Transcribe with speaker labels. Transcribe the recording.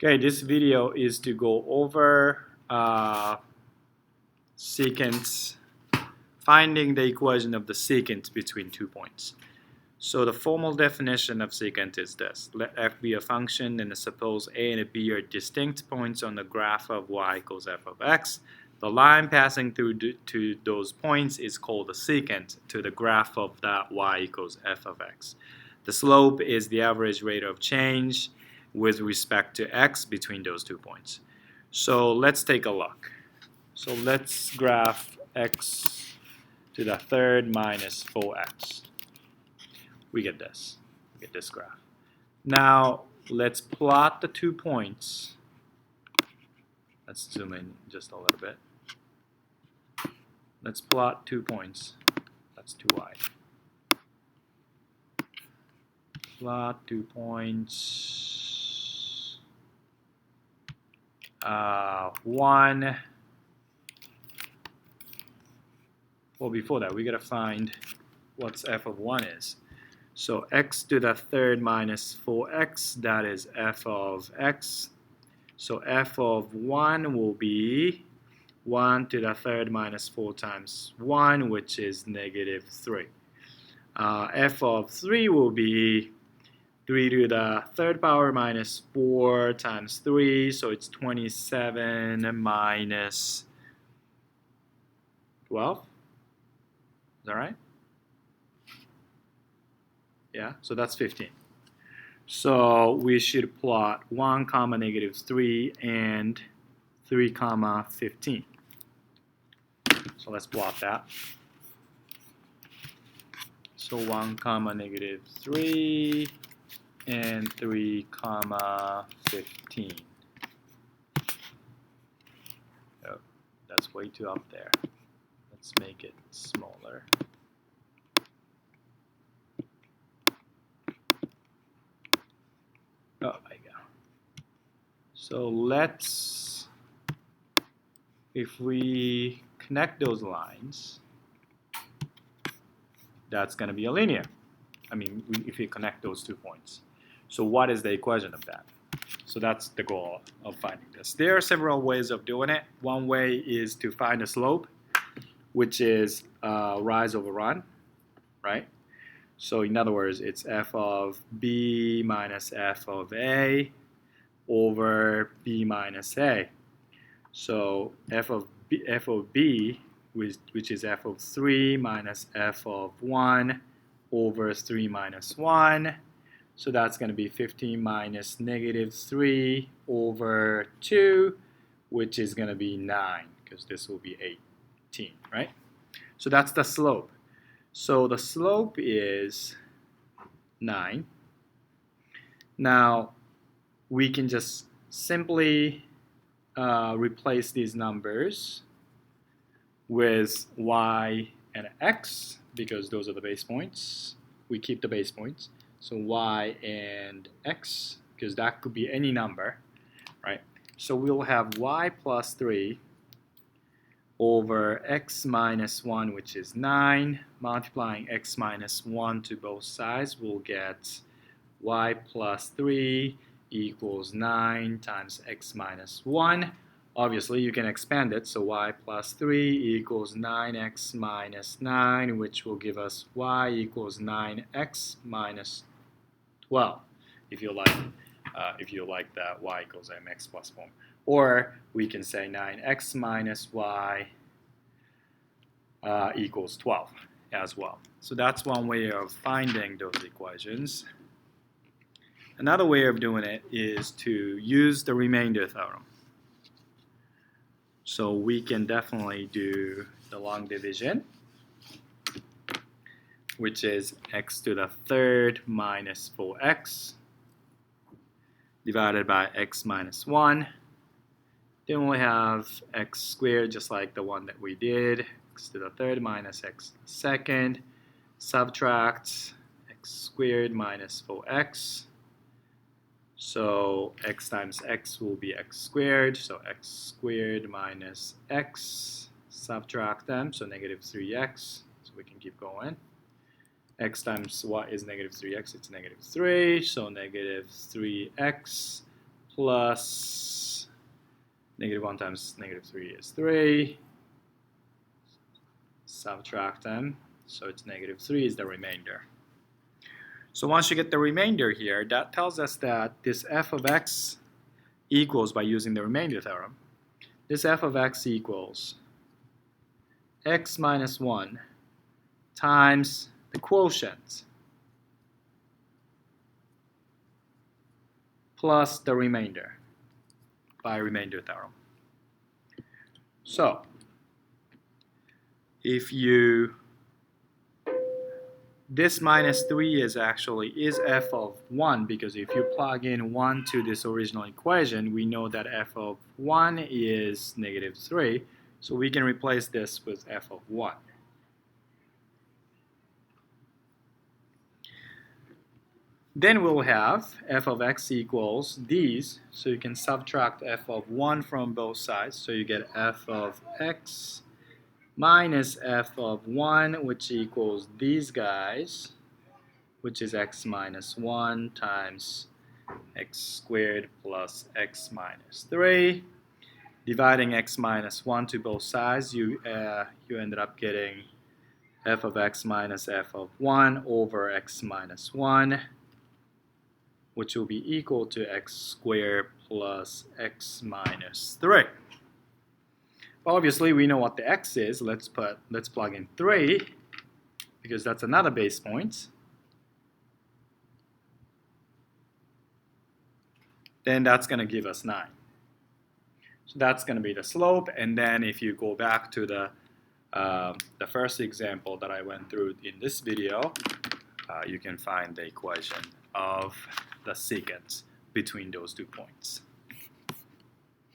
Speaker 1: Okay, this video is to go over secant, finding the equation of the secant between 2 points. So the formal definition of secant is this. Let f be a function and suppose a and b are distinct points on the graph of y equals f of x. The line passing through to those points is called the secant to the graph of that y equals f of x. The slope is the average rate of change with respect to x between those 2 points. So let's take a look. So let's graph x to the third minus 4x. We get this. We get this graph. Now let's plot the 2 points. Let's zoom in just a little bit. Let's plot 2 points. That's too wide. Plot 2 points. One. Well, before that, we gotta find what's f of 1 is. So x to the third minus 4x, that is f of x. So f of 1 will be 1 to the third minus 4 times 1, which is negative 3. F of 3 will be 3 to the third power minus 4 times 3, so it's 27 minus 12. Is that right? Yeah, so that's 15. So we should plot 1 comma negative 3 and 3 comma 15. So let's plot that. So 1 comma negative 3 and 3 comma 15. Oh, that's way too up there. Let's make it smaller. Oh, there you go. So let's, if we connect those lines, that's going to be a linear. I mean, if we connect those 2 points. So what is the equation of that? So that's the goal of finding this. There are several ways of doing it. One way is to find a slope, which is rise over run, right? So in other words, it's f of b minus f of a over b minus a. So f of b, which is f of 3 minus f of 1 over 3 minus 1. So that's going to be 15 minus negative 3 over 2, which is going to be 9, because this will be 18, right? So that's the slope. So the slope is 9. Now, we can just simply replace these numbers with y and x, because those are the base points. We keep the base points. So y and x, because that could be any number, right? So we'll have y plus 3 over x minus 1, which is 9. Multiplying x minus 1 to both sides, we'll get y plus 3 equals 9 times x minus 1. Obviously, you can expand it, so y plus 3 equals 9x minus 9, which will give us y equals 9x minus 12, if you like that y equals mx plus form. Or we can say 9x minus y equals 12 as well. So that's one way of finding those equations. Another way of doing it is to use the remainder theorem. So we can definitely do the long division, which is x to the third minus 4x divided by x minus 1. Then we have x squared, just like the one that we did, x to the third minus x to the second, subtract x squared minus 4x. So x times x will be x squared, so x squared minus x, subtract them, so negative 3x, so we can keep going. X times what is negative 3x? It's negative 3, so negative 3x plus negative 1 times negative 3 is 3. Subtract them, so it's negative 3 is the remainder. So once you get the remainder here, that tells us that this f of x equals, by using the remainder theorem, this f of x equals x minus 1 times the quotient plus the remainder by remainder theorem. So if you, this minus 3 is f of 1, because if you plug in 1 to this original equation, we know that f of 1 is negative 3, so we can replace this with f of 1. Then we'll have f of x equals these, so you can subtract f of 1 from both sides, so you get f of x minus f of 1, which equals these guys, which is x minus 1 times x squared plus x minus 3. Dividing x minus 1 to both sides, you ended up getting f of x minus f of 1 over x minus 1, which will be equal to x squared plus x minus 3. Obviously, we know what the x is. Let's plug in 3, because that's another base point. Then that's going to give us 9. So that's going to be the slope. And then if you go back to the first example that I went through in this video, you can find the equation of the secant between those 2 points.